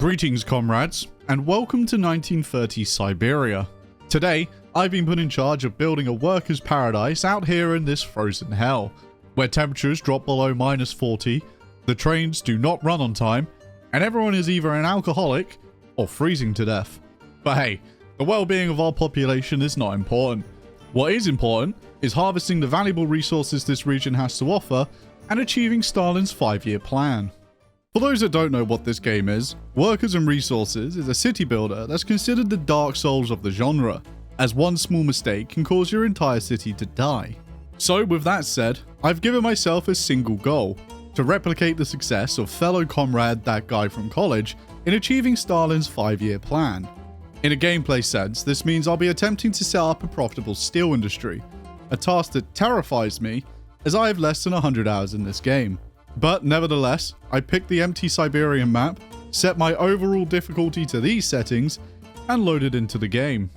Greetings, comrades, and welcome to 1930s Siberia. Today, I've been put in charge of building a workers' paradise out here in this frozen hell, where temperatures drop below -40, the trains do not run on time, and everyone is either an alcoholic or freezing to death. But hey, the well-being of our population is not important. What is important is harvesting the valuable resources this region has to offer and achieving Stalin's 5-year plan. For those that don't know what this game is, Workers and Resources is a city builder that's considered the Dark Souls of the genre, as one small mistake can cause your entire city to die. So with that said, I've given myself a single goal: to replicate the success of fellow comrade that guy from college in achieving Stalin's 5-year plan. In a gameplay sense, this means I'll be attempting to set up a profitable steel industry, a task that terrifies me as I have less than 100 hours in this game. But nevertheless, I picked the empty Siberian map, set my overall difficulty to these settings, and loaded into the game.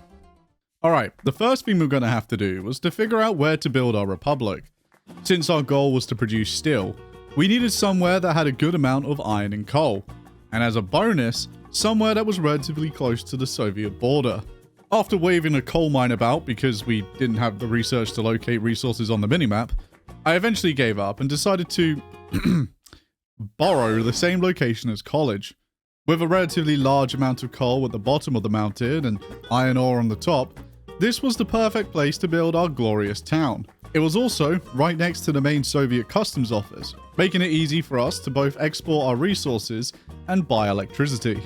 Alright, the first thing we're going to have to do was to figure out where to build our republic. Since our goal was to produce steel, we needed somewhere that had a good amount of iron and coal, and as a bonus, somewhere that was relatively close to the Soviet border. After waving a coal mine about because we didn't have the research to locate resources on the minimap, I eventually gave up and decided to borrow the same location as college. With a relatively large amount of coal at the bottom of the mountain and iron ore on the top, this was the perfect place to build our glorious town. It was also right next to the main Soviet customs office, making it easy for us to both export our resources and buy electricity.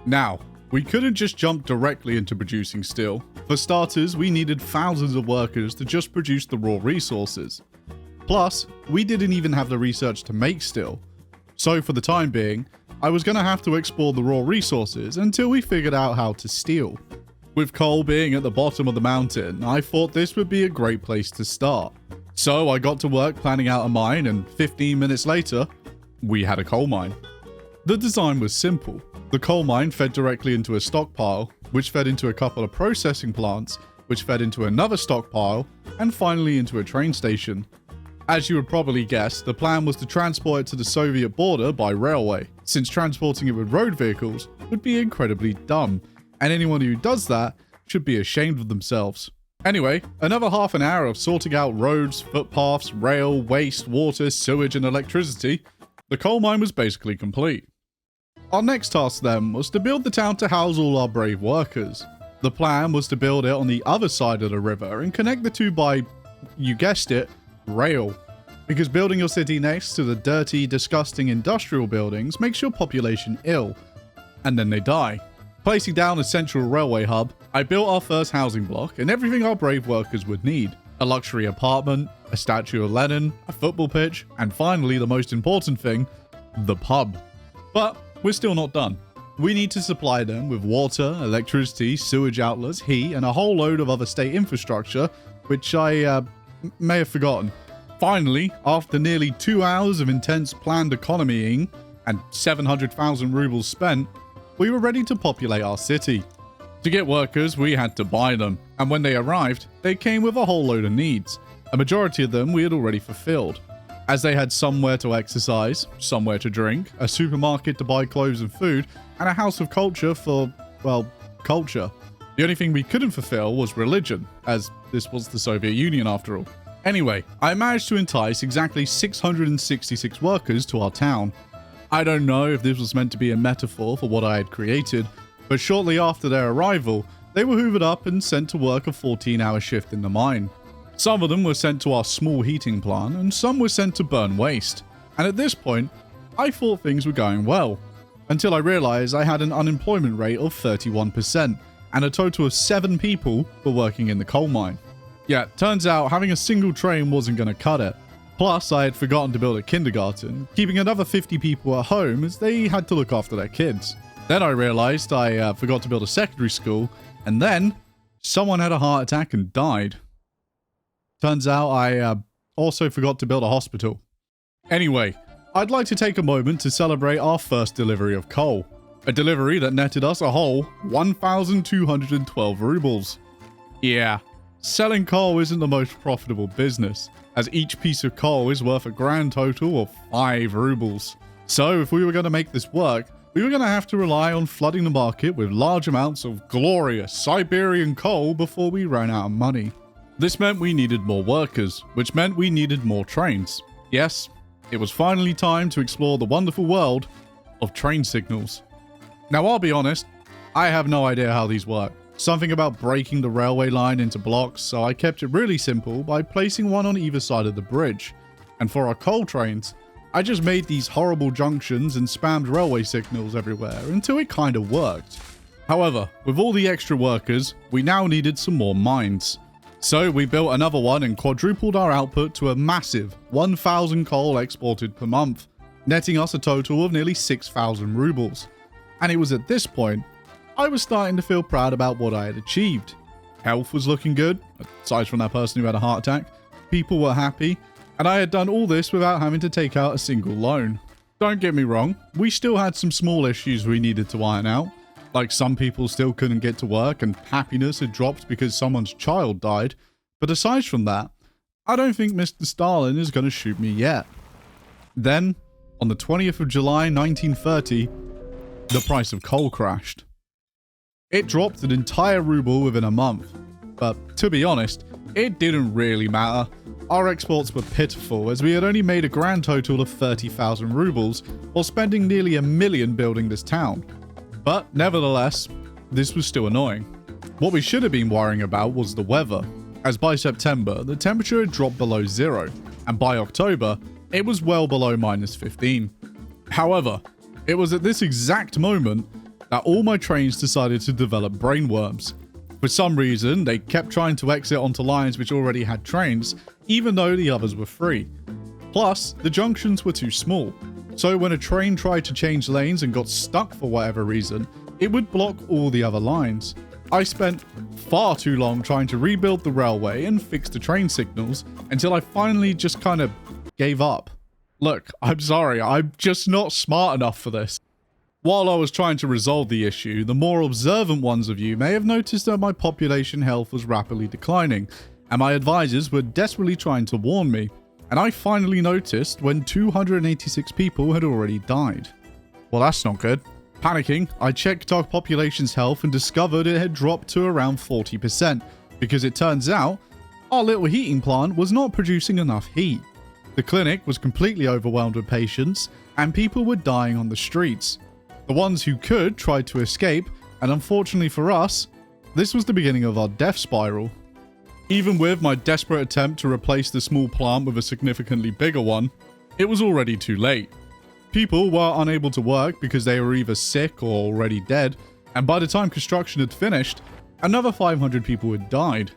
Now, we couldn't just jump directly into producing steel. For starters, we needed thousands of workers to just produce the raw resources. Plus, we didn't even have the research to make steel. So for the time being, I was going to have to explore the raw resources until we figured out how to steel. With coal being at the bottom of the mountain, I thought this would be a great place to start. So I got to work planning out a mine, and 15 minutes later, we had a coal mine. The design was simple. The coal mine fed directly into a stockpile, which fed into a couple of processing plants, which fed into another stockpile, and finally into a train station. As you would probably guess, the plan was to transport it to the Soviet border by railway, since transporting it with road vehicles would be incredibly dumb, and anyone who does that should be ashamed of themselves. Anyway, another half an hour of sorting out roads, footpaths, rail, waste, water, sewage, and electricity, the coal mine was basically complete. Our next task then was to build the town to house all our brave workers. The plan was to build it on the other side of the river and connect the two by, you guessed it, rail. Because building your city next to the dirty, disgusting industrial buildings makes your population ill, and then they die. Placing down a central railway hub, I built our first housing block and everything our brave workers would need. A luxury apartment, a statue of Lenin, a football pitch, and finally the most important thing, the pub. But we're still not done. We need to supply them with water, electricity, sewage outlets, heat, and a whole load of other state infrastructure, which I may have forgotten. Finally, after nearly 2 hours of intense planned economying and 700,000 rubles spent, we were ready to populate our city. To get workers, we had to buy them, and when they arrived, they came with a whole load of needs. A majority of them we had already fulfilled, as they had somewhere to exercise, somewhere to drink, a supermarket to buy clothes and food, and a house of culture for, well, culture. The only thing we couldn't fulfill was religion, as this was the Soviet Union after all. Anyway, I managed to entice exactly 666 workers to our town. I don't know if this was meant to be a metaphor for what I had created, but shortly after their arrival, they were hoovered up and sent to work a 14-hour shift in the mine. Some of them were sent to our small heating plant, and some were sent to burn waste. And at this point, I thought things were going well, until I realized I had an unemployment rate of 31%, and a total of 7 people were working in the coal mine. Yeah, turns out having a single train wasn't going to cut it. Plus, I had forgotten to build a kindergarten, keeping another 50 people at home as they had to look after their kids. Then I realized I forgot to build a secondary school, and then someone had a heart attack and died. Turns out I also forgot to build a hospital. Anyway, I'd like to take a moment to celebrate our first delivery of coal. A delivery that netted us a whole 1,212 rubles. Yeah, selling coal isn't the most profitable business, as each piece of coal is worth a grand total of 5 rubles. So if we were going to make this work, we were going to have to rely on flooding the market with large amounts of glorious Siberian coal before we ran out of money. This meant we needed more workers, which meant we needed more trains. Yes, it was finally time to explore the wonderful world of train signals. Now, I'll be honest, I have no idea how these work. Something about breaking the railway line into blocks, so I kept it really simple by placing one on either side of the bridge. And for our coal trains, I just made these horrible junctions and spammed railway signals everywhere until it kind of worked. However, with all the extra workers, we now needed some more mines. So we built another one and quadrupled our output to a massive 1,000 coal exported per month, netting us a total of nearly 6,000 rubles. And it was at this point, I was starting to feel proud about what I had achieved. Health was looking good, aside from that person who had a heart attack. People were happy, and I had done all this without having to take out a single loan. Don't get me wrong, we still had some small issues we needed to iron out. Like some people still couldn't get to work and happiness had dropped because someone's child died. But aside from that, I don't think Mr. Stalin is going to shoot me yet. Then, on the 20th of July 1930, the price of coal crashed. It dropped an entire ruble within a month. But to be honest, it didn't really matter. Our exports were pitiful as we had only made a grand total of 30,000 rubles while spending nearly $1 million building this town. But nevertheless, this was still annoying. What we should have been worrying about was the weather, as by September, the temperature had dropped below zero, and by October, it was well below -15. However, it was at this exact moment that all my trains decided to develop brainworms. For some reason, they kept trying to exit onto lines which already had trains, even though the others were free. Plus, the junctions were too small. So when a train tried to change lanes and got stuck for whatever reason, it would block all the other lines. I spent far too long trying to rebuild the railway and fix the train signals until I finally just kind of gave up. Look, I'm sorry, I'm just not smart enough for this. While I was trying to resolve the issue, the more observant ones of you may have noticed that my population health was rapidly declining, and my advisors were desperately trying to warn me. And I finally noticed when 286 people had already died. Well, that's not good. Panicking, I checked our population's health and discovered it had dropped to around 40%, because it turns out our little heating plant was not producing enough heat. The clinic was completely overwhelmed with patients, and people were dying on the streets. The ones who could tried to escape, and unfortunately for us, this was the beginning of our death spiral. Even with my desperate attempt to replace the small plant with a significantly bigger one, it was already too late. People were unable to work because they were either sick or already dead, and by the time construction had finished, another 500 people had died.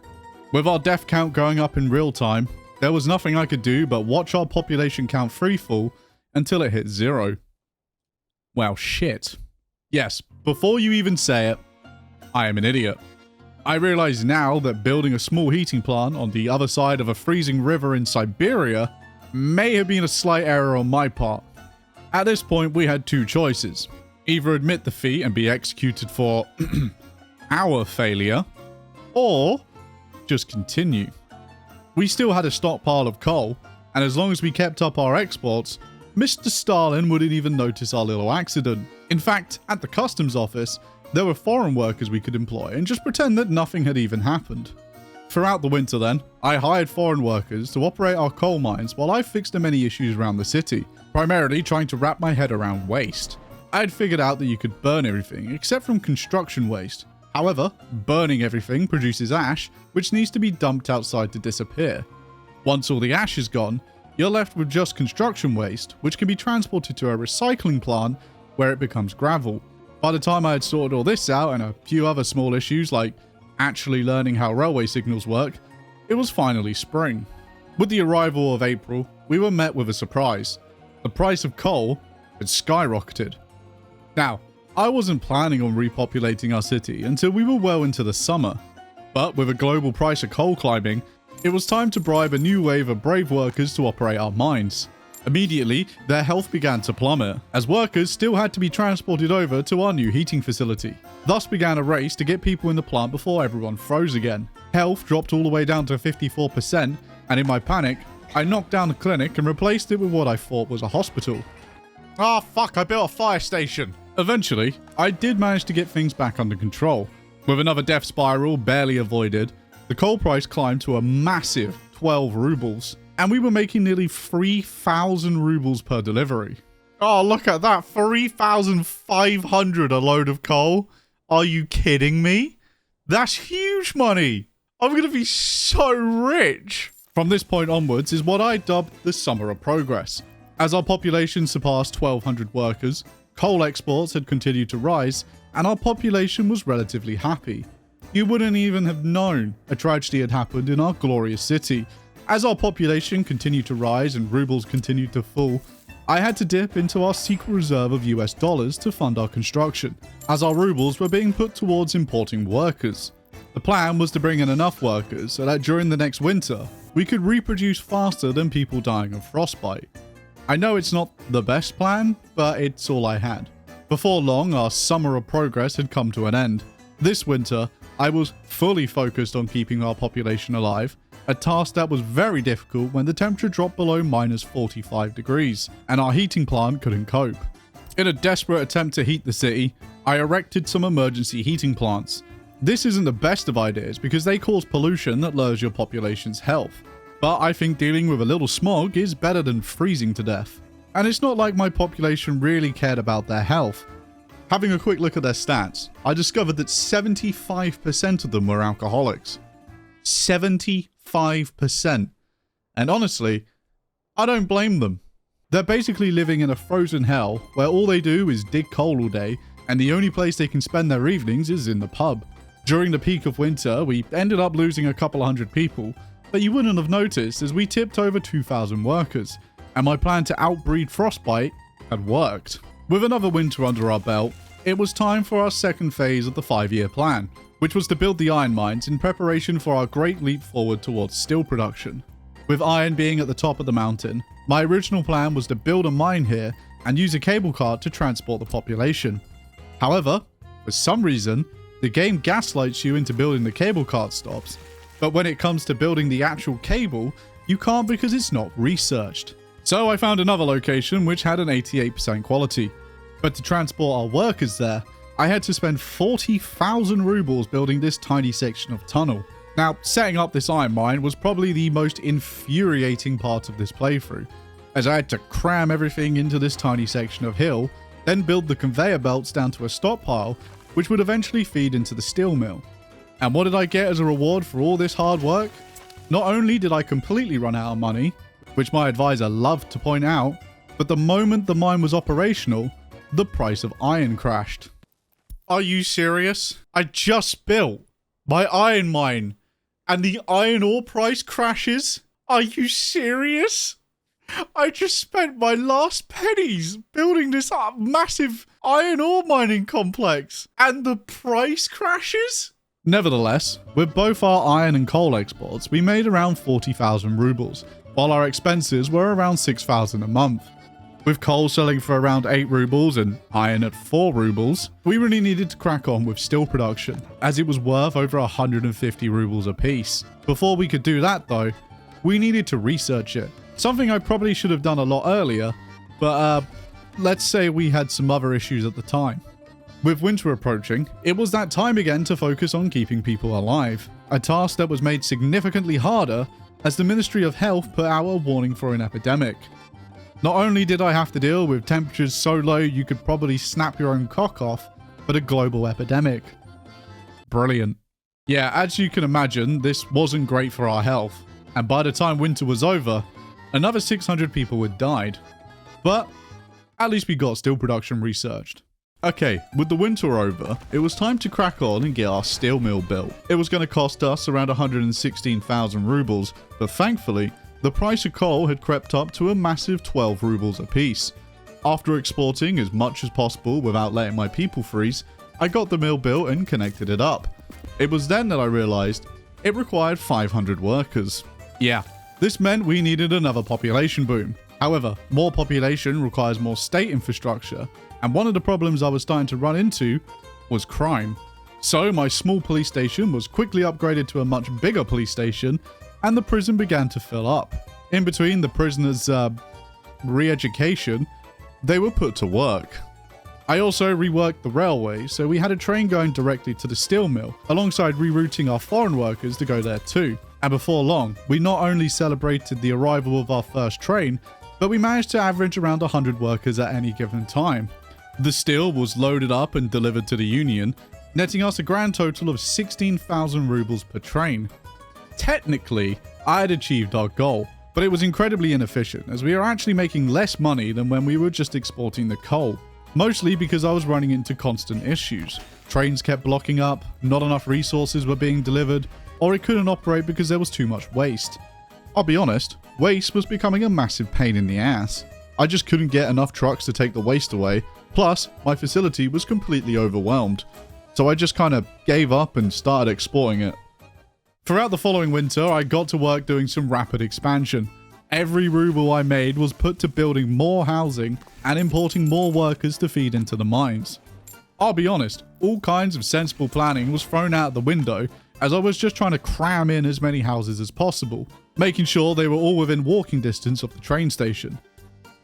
With our death count going up in real time, there was nothing I could do but watch our population count freefall until it hit zero. Well, shit. Yes, before you even say it, I am an idiot. I realize now that building a small heating plant on the other side of a freezing river in Siberia may have been a slight error on my part. At this point, we had two choices. Either admit defeat and be executed for our failure, or just continue. We still had a stockpile of coal, and as long as we kept up our exports, Mr. Stalin wouldn't even notice our little accident. In fact, at the customs office, there were foreign workers we could employ and just pretend that nothing had even happened. Throughout the winter then, I hired foreign workers to operate our coal mines while I fixed the many issues around the city, primarily trying to wrap my head around waste. I had figured out that you could burn everything except from construction waste. However, burning everything produces ash, which needs to be dumped outside to disappear. Once all the ash is gone, you're left with just construction waste, which can be transported to a recycling plant where it becomes gravel. By the time I had sorted all this out and a few other small issues like actually learning how railway signals work, it was finally spring. With the arrival of April, we were met with a surprise. The price of coal had skyrocketed. Now, I wasn't planning on repopulating our city until we were well into the summer, but with a global price of coal climbing, it was time to bribe a new wave of brave workers to operate our mines. Immediately, their health began to plummet, as workers still had to be transported over to our new heating facility. Thus began a race to get people in the plant before everyone froze again. Health dropped all the way down to 54%, and in my panic, I knocked down the clinic and replaced it with what I thought was a hospital. Ah, fuck, I built a fire station. Eventually, I did manage to get things back under control. With another death spiral barely avoided, the coal price climbed to a massive 12 rubles, and we were making nearly 3,000 rubles per delivery. Oh, look at that, 3,500 a load of coal. Are you kidding me? That's huge money. I'm going to be so rich. From this point onwards is what I dubbed the Summer of Progress. As our population surpassed 1,200 workers, coal exports had continued to rise, and our population was relatively happy. You wouldn't even have known a tragedy had happened in our glorious city. As our population continued to rise and rubles continued to fall, I had to dip into our secret reserve of US dollars to fund our construction, as our rubles were being put towards importing workers. The plan was to bring in enough workers so that during the next winter, we could reproduce faster than people dying of frostbite. I know it's not the best plan, but it's all I had. Before long, our Summer of Progress had come to an end. This winter, I was fully focused on keeping our population alive, a task that was very difficult when the temperature dropped below minus 45 degrees, and our heating plant couldn't cope. In a desperate attempt to heat the city, I erected some emergency heating plants. This isn't the best of ideas because they cause pollution that lowers your population's health. But I think dealing with a little smog is better than freezing to death. And it's not like my population really cared about their health. Having a quick look at their stats, I discovered that 75% of them were alcoholics. 75%. And honestly, I don't blame them. They're basically living in a frozen hell where all they do is dig coal all day, and the only place they can spend their evenings is in the pub. During the peak of winter, we ended up losing a couple hundred people, but you wouldn't have noticed as we tipped over 2,000 workers, and my plan to outbreed frostbite had worked. With another winter under our belt, it was time for our second phase of the 5-year plan, which was to build the iron mines in preparation for our great leap forward towards steel production. With iron being at the top of the mountain, my original plan was to build a mine here and use a cable cart to transport the population. However, for some reason, the game gaslights you into building the cable cart stops, but when it comes to building the actual cable, you can't because it's not researched. So I found another location which had an 88% quality. But to transport our workers there, I had to spend 40,000 rubles building this tiny section of tunnel. Now, setting up this iron mine was probably the most infuriating part of this playthrough, as I had to cram everything into this tiny section of hill, then build the conveyor belts down to a stockpile, which would eventually feed into the steel mill. And what did I get as a reward for all this hard work? Not only did I completely run out of money, which my advisor loved to point out, but the moment the mine was operational, the price of iron crashed. Are you serious? I just built my iron mine and the iron ore price crashes? Are you serious? I just spent my last pennies building this massive iron ore mining complex and the price crashes? Nevertheless, with both our iron and coal exports, we made around 40,000 rubles, while our expenses were around 6,000 a month. With coal selling for around 8 rubles and iron at 4 rubles, we really needed to crack on with steel production, as it was worth over 150 rubles a piece. Before we could do that though, we needed to research it. Something I probably should have done a lot earlier, but let's say we had some other issues at the time. With winter approaching, it was that time again to focus on keeping people alive, a task that was made significantly harder as the Ministry of Health put out a warning for an epidemic. Not only did I have to deal with temperatures so low you could probably snap your own cock off, but a global epidemic. Brilliant. Yeah, as you can imagine, this wasn't great for our health, and by the time winter was over, another 600 people had died. But at least we got steel production researched. Okay, with the winter over, it was time to crack on and get our steel mill built. It was going to cost us around 116,000 rubles, but thankfully, the price of coal had crept up to a massive 12 rubles apiece. After exporting as much as possible without letting my people freeze, I got the mill built and connected it up. It was then that I realized it required 500 workers. Yeah, this meant we needed another population boom. However, more population requires more state infrastructure, and one of the problems I was starting to run into was crime. So my small police station was quickly upgraded to a much bigger police station, and the prison began to fill up. In between the prisoners' re-education, they were put to work. I also reworked the railway, so we had a train going directly to the steel mill, alongside rerouting our foreign workers to go there too. And before long, we not only celebrated the arrival of our first train, but we managed to average around 100 workers at any given time. The steel was loaded up and delivered to the Union, netting us a grand total of 16,000 rubles per train. Technically, I had achieved our goal, but it was incredibly inefficient, as we were actually making less money than when we were just exporting the coal. Mostly because I was running into constant issues. Trains kept blocking up, not enough resources were being delivered, or it couldn't operate because there was too much waste. I'll be honest, waste was becoming a massive pain in the ass. I just couldn't get enough trucks to take the waste away, plus my facility was completely overwhelmed. So I just kind of gave up and started exporting it. Throughout the following winter, I got to work doing some rapid expansion. Every ruble I made was put to building more housing and importing more workers to feed into the mines. I'll be honest, all kinds of sensible planning was thrown out the window, as I was just trying to cram in as many houses as possible, making sure they were all within walking distance of the train station.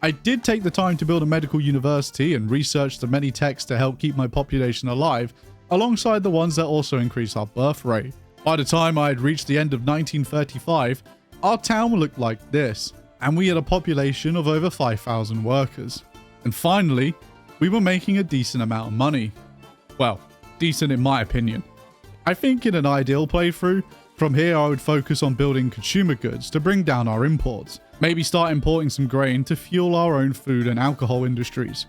I did take the time to build a medical university and research the many techs to help keep my population alive, alongside the ones that also increase our birth rate. By the time I had reached the end of 1935, our town looked like this, and we had a population of over 5,000 workers. And finally, we were making a decent amount of money. Well, decent in my opinion. I think in an ideal playthrough, from here I would focus on building consumer goods to bring down our imports. Maybe start importing some grain to fuel our own food and alcohol industries.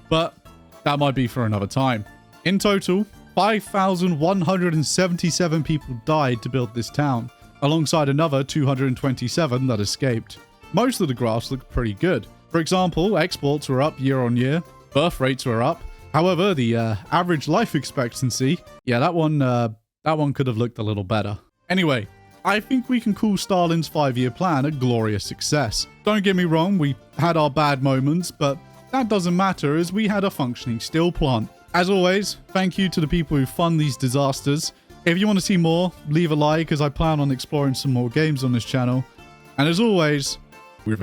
But that might be for another time. In total, 5,177 people died to build this town, alongside another 227 that escaped. Most of the graphs look pretty good. For example, exports were up year on year, birth rates were up. However, the average life expectancy, yeah, that one could have looked a little better. Anyway, I think we can call Stalin's 5-year plan a glorious success. Don't get me wrong, we had our bad moments, but that doesn't matter as we had a functioning steel plant. As always, thank you to the people who fund these disasters. If you want to see more, leave a like as I plan on exploring some more games on this channel. And as always, we're